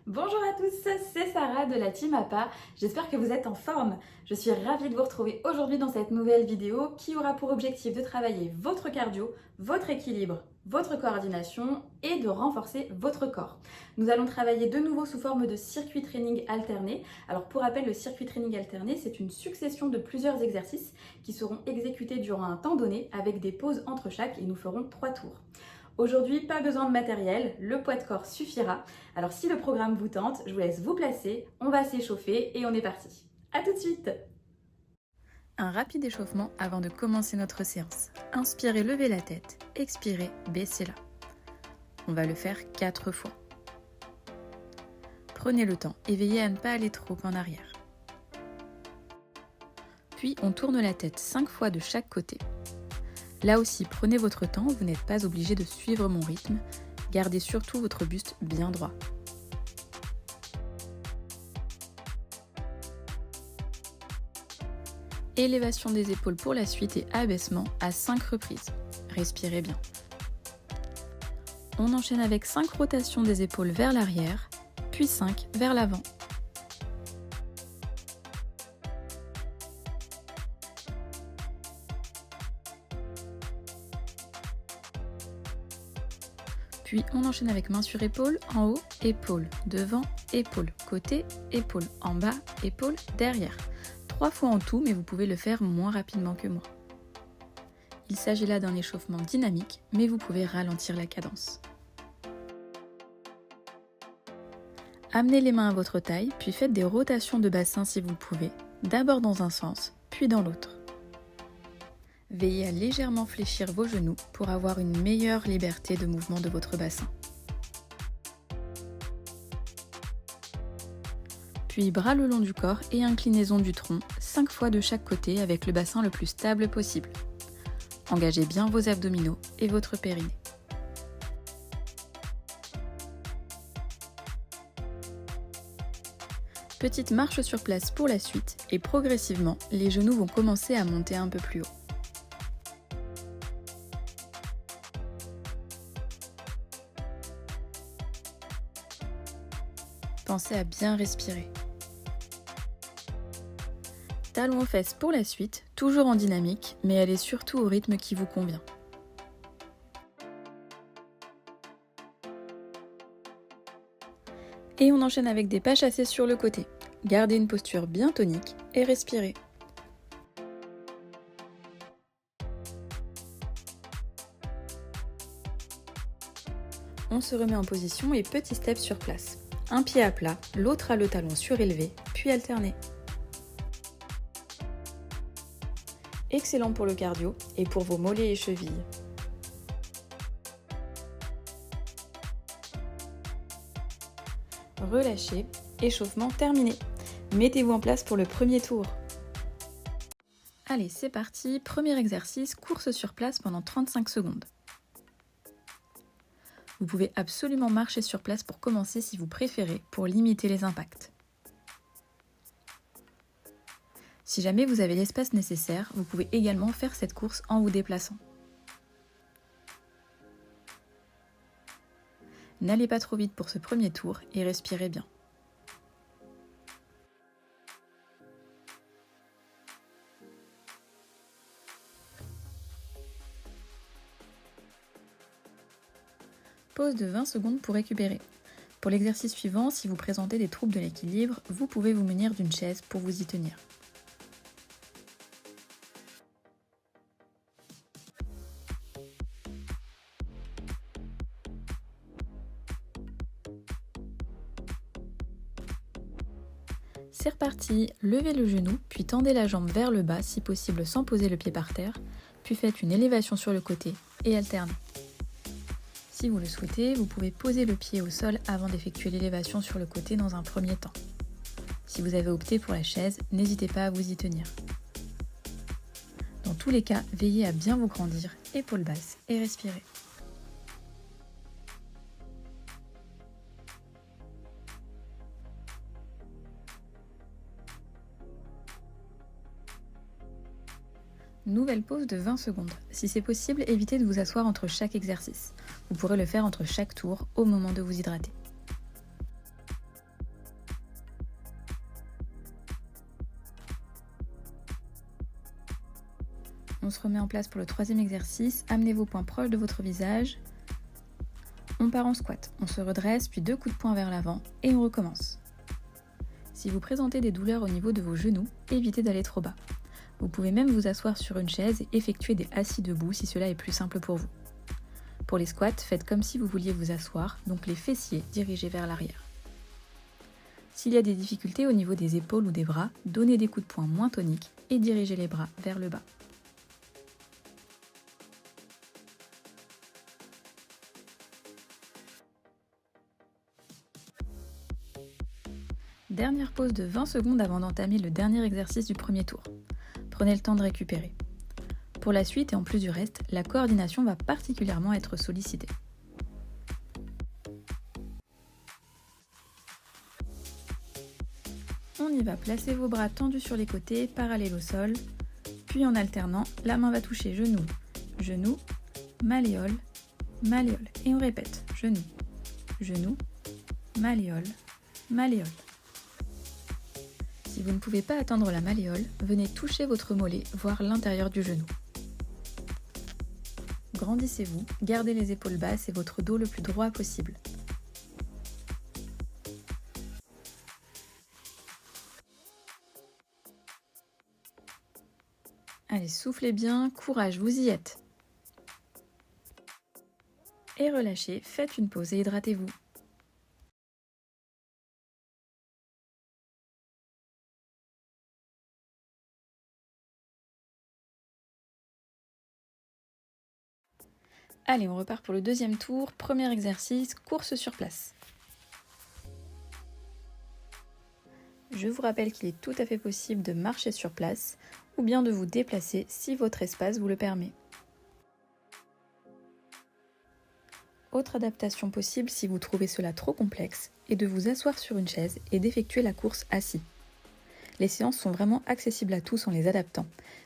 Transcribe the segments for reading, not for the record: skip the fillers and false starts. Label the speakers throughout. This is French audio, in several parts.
Speaker 1: Bonjour à tous, c'est Sarah de la Team APA, j'espère que vous êtes en forme. Je suis ravie de vous retrouver aujourd'hui dans cette nouvelle vidéo qui aura pour objectif de travailler votre cardio, votre équilibre, votre coordination et de renforcer votre corps. Nous allons travailler de nouveau sous forme de circuit training alterné. Alors pour rappel, le circuit training alterné, c'est une succession de plusieurs exercices qui seront exécutés durant un temps donné avec des pauses entre chaque et nous ferons 3 tours. Aujourd'hui, pas besoin de matériel, le poids de corps suffira. Alors si le programme vous tente, je vous laisse vous placer, on va s'échauffer et on est parti. A tout de suite! Un rapide échauffement avant de commencer notre séance. Inspirez, levez la tête, expirez, baissez-la. On va le faire 4 fois. Prenez le temps et veillez à ne pas aller trop en arrière. Puis on tourne la tête 5 fois de chaque côté. Là aussi, prenez votre temps, vous n'êtes pas obligé de suivre mon rythme. Gardez surtout votre buste bien droit. Élévation des épaules pour la suite et abaissement à 5 reprises. Respirez bien. On enchaîne avec 5 rotations des épaules vers l'arrière, puis 5 vers l'avant. Puis on enchaîne avec main sur épaule, en haut, épaule, devant, épaule, côté, épaule, en bas, épaule, derrière. 3 fois en tout, mais vous pouvez le faire moins rapidement que moi. Il s'agit là d'un échauffement dynamique, mais vous pouvez ralentir la cadence. Amenez les mains à votre taille, puis faites des rotations de bassin si vous le pouvez, d'abord dans un sens, puis dans l'autre. Veillez à légèrement fléchir vos genoux pour avoir une meilleure liberté de mouvement de votre bassin. Puis bras le long du corps et inclinaison du tronc, 5 fois de chaque côté avec le bassin le plus stable possible. Engagez bien vos abdominaux et votre périnée. Petite marche sur place pour la suite et progressivement, les genoux vont commencer à monter un peu plus haut. Pensez à bien respirer. Talons aux fesses pour la suite, toujours en dynamique, mais allez surtout au rythme qui vous convient. Et on enchaîne avec des pas chassés sur le côté. Gardez une posture bien tonique et respirez. On se remet en position et petit step sur place. Un pied à plat, l'autre a le talon surélevé, puis alterné. Excellent pour le cardio et pour vos mollets et chevilles. Relâchez, échauffement terminé. Mettez-vous en place pour le premier tour. Allez, c'est parti, premier exercice, course sur place pendant 35 secondes. Vous pouvez absolument marcher sur place pour commencer si vous préférez, pour limiter les impacts. Si jamais vous avez l'espace nécessaire, vous pouvez également faire cette course en vous déplaçant. N'allez pas trop vite pour ce premier tour et respirez bien. Pause de 20 secondes pour récupérer. Pour l'exercice suivant, si vous présentez des troubles de l'équilibre, vous pouvez vous munir d'une chaise pour vous y tenir. C'est reparti, levez le genou, puis tendez la jambe vers le bas, si possible sans poser le pied par terre, puis faites une élévation sur le côté et alternez. Si vous le souhaitez, vous pouvez poser le pied au sol avant d'effectuer l'élévation sur le côté dans un premier temps. Si vous avez opté pour la chaise, n'hésitez pas à vous y tenir. Dans tous les cas, veillez à bien vous grandir, épaules basses et respirez. Nouvelle pause de 20 secondes. Si c'est possible, évitez de vous asseoir entre chaque exercice. Vous pourrez le faire entre chaque tour au moment de vous hydrater. se remet en place pour le troisième exercice. Amenez vos poings proches de votre visage. On part en squat. On se redresse, puis 2 coups de poing vers l'avant et on recommence. Si vous présentez des douleurs au niveau de vos genoux, évitez d'aller trop bas. Vous pouvez même vous asseoir sur une chaise et effectuer des assis debout si cela est plus simple pour vous. Pour les squats, faites comme si vous vouliez vous asseoir, donc les fessiers dirigés vers l'arrière. S'il y a des difficultés au niveau des épaules ou des bras, donnez des coups de poing moins toniques et dirigez les bras vers le bas. Dernière pause de 20 secondes avant d'entamer le dernier exercice du premier tour. Prenez le temps de récupérer. Pour la suite et en plus du reste, la coordination va particulièrement être sollicitée. On y va, placez vos bras tendus sur les côtés, parallèles au sol, puis en alternant, la main va toucher genou, genou, malléole, malléole. Et on répète, genou, genou, malléole, malléole. Si vous ne pouvez pas atteindre la malléole, venez toucher votre mollet, voire l'intérieur du genou. Grandissez-vous, gardez les épaules basses et votre dos le plus droit possible. Allez, soufflez bien, courage, vous y êtes. Et relâchez, faites une pause et hydratez-vous. Allez, on repart pour le deuxième tour. Premier exercice, course sur place. Je vous rappelle qu'il est tout à fait possible de marcher sur place ou bien de vous déplacer si votre espace vous le permet. Autre adaptation possible si vous trouvez cela trop complexe est de vous asseoir sur une chaise et d'effectuer la course assis. Les séances sont vraiment accessibles à tous en les adaptant.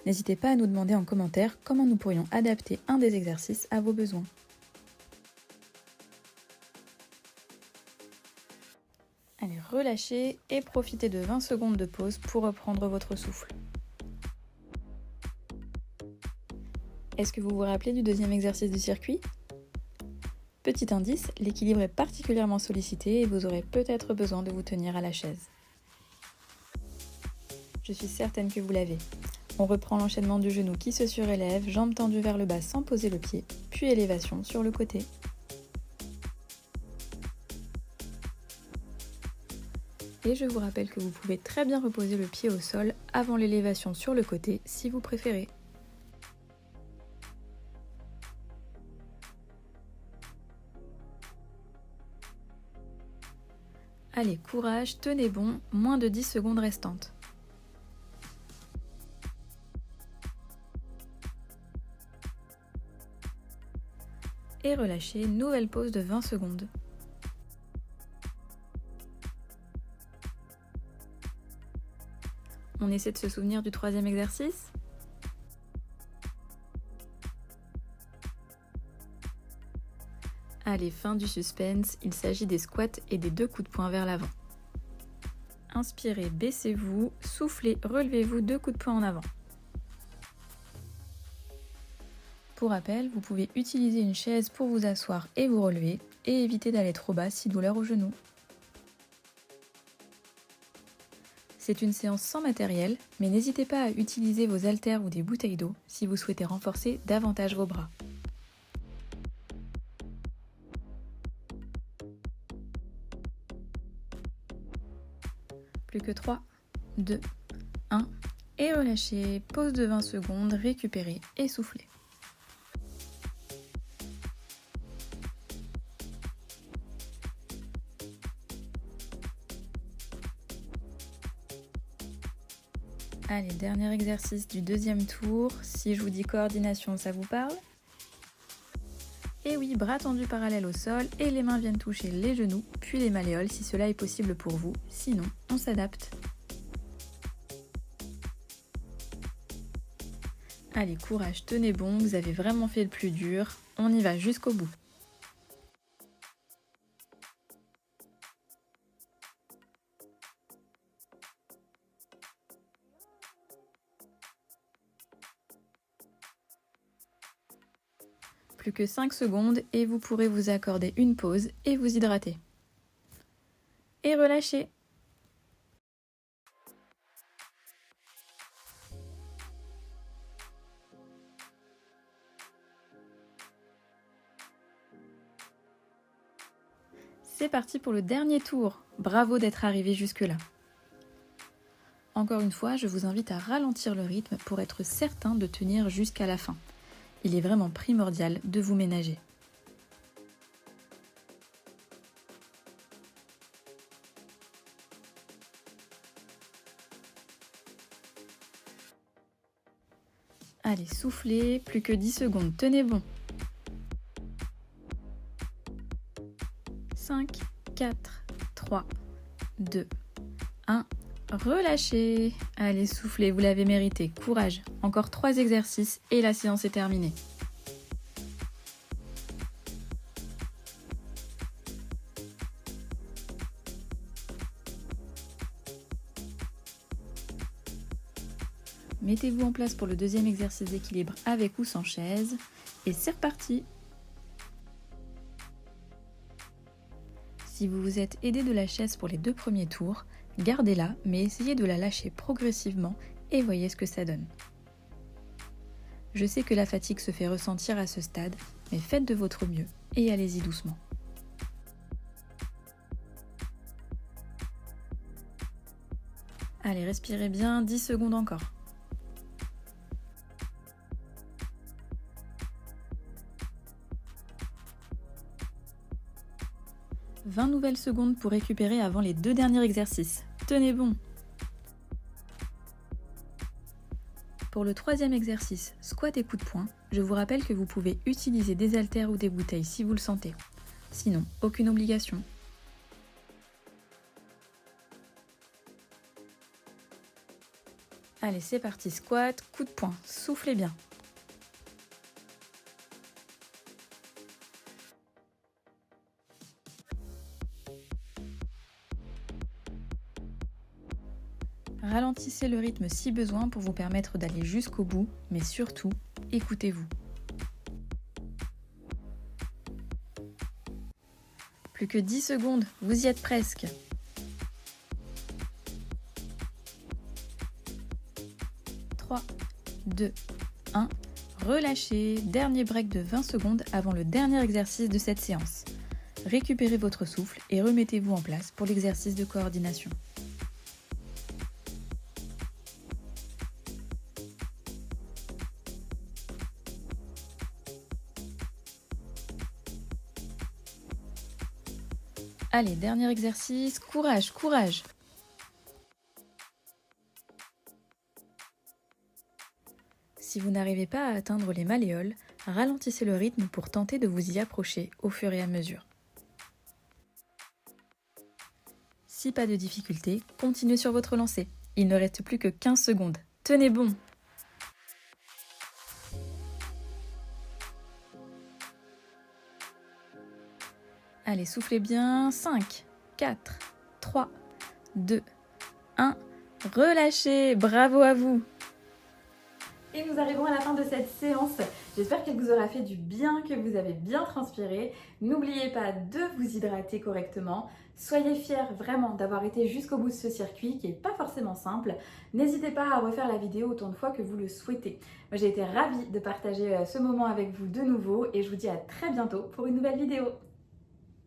Speaker 1: N'hésitez pas à nous demander en commentaire comment nous pourrions adapter un des exercices à vos besoins. Allez, relâchez et profitez de 20 secondes de pause pour reprendre votre souffle. Est-ce que vous vous rappelez du deuxième exercice du circuit ? Petit indice, l'équilibre est particulièrement sollicité et vous aurez peut-être besoin de vous tenir à la chaise. Je suis certaine que vous l'avez. On reprend l'enchaînement du genou qui se surélève, jambes tendues vers le bas sans poser le pied, puis élévation sur le côté. Et je vous rappelle que vous pouvez très bien reposer le pied au sol avant l'élévation sur le côté si vous préférez. Allez, courage, tenez bon, moins de 10 secondes restantes. Et relâchez, nouvelle pause de 20 secondes. On essaie de se souvenir du troisième exercice. Allez, fin du suspense, il s'agit des squats et des 2 coups de poing vers l'avant. Inspirez, baissez-vous, soufflez, relevez-vous, 2 coups de poing en avant. Pour rappel, vous pouvez utiliser une chaise pour vous asseoir et vous relever et éviter d'aller trop bas si douleur au genou. C'est une séance sans matériel, mais n'hésitez pas à utiliser vos haltères ou des bouteilles d'eau si vous souhaitez renforcer davantage vos bras. Plus que 3, 2, 1 et relâchez, pause de 20 secondes, récupérez et soufflez. Allez, dernier exercice du deuxième tour. Si je vous dis coordination, ça vous parle ? Et oui, bras tendus parallèles au sol et les mains viennent toucher les genoux, puis les malléoles si cela est possible pour vous. Sinon, on s'adapte. Allez, courage, tenez bon, vous avez vraiment fait le plus dur. On y va jusqu'au bout. Plus que 5 secondes et vous pourrez vous accorder une pause et vous hydrater. Et relâchez. C'est parti pour le dernier tour. Bravo d'être arrivé jusque-là. Encore une fois, je vous invite à ralentir le rythme pour être certain de tenir jusqu'à la fin. Il est vraiment primordial de vous ménager. Allez, soufflez, plus que 10 secondes, tenez bon. 5, 4, 3, 2, 1. Relâchez. Allez, soufflez, vous l'avez mérité. Courage. Encore 3 exercices et la séance est terminée. Mettez-vous en place pour le deuxième exercice d'équilibre avec ou sans chaise. Et c'est reparti. Si vous vous êtes aidé de la chaise pour les 2 premiers tours, gardez-la, mais essayez de la lâcher progressivement et voyez ce que ça donne. Je sais que la fatigue se fait ressentir à ce stade, mais faites de votre mieux et allez-y doucement. Allez, respirez bien, 10 secondes encore. 20 nouvelles secondes pour récupérer avant les 2 derniers exercices. Tenez bon! Pour le 3e exercice, squat et coup de poing, je vous rappelle que vous pouvez utiliser des haltères ou des bouteilles si vous le sentez. Sinon, aucune obligation. Allez, c'est parti, squat, coup de poing, soufflez bien. Ralentissez le rythme si besoin pour vous permettre d'aller jusqu'au bout, mais surtout, écoutez-vous. Plus que 10 secondes, vous y êtes presque. 3, 2, 1, relâchez. Dernier break de 20 secondes avant le dernier exercice de cette séance. Récupérez votre souffle et remettez-vous en place pour l'exercice de coordination. Allez, dernier exercice, courage, courage! Si vous n'arrivez pas à atteindre les malléoles, ralentissez le rythme pour tenter de vous y approcher au fur et à mesure. Si pas de difficulté, continuez sur votre lancée. Il ne reste plus que 15 secondes. Tenez bon! Allez, soufflez bien. 5, 4, 3, 2, 1. Relâchez. Bravo à vous. Et nous arrivons à la fin de cette séance. J'espère qu'elle vous aura fait du bien, que vous avez bien transpiré. N'oubliez pas de vous hydrater correctement. Soyez fiers vraiment d'avoir été jusqu'au bout de ce circuit qui n'est pas forcément simple. N'hésitez pas à refaire la vidéo autant de fois que vous le souhaitez. Moi, j'ai été ravie de partager ce moment avec vous de nouveau et je vous dis à très bientôt pour une nouvelle vidéo.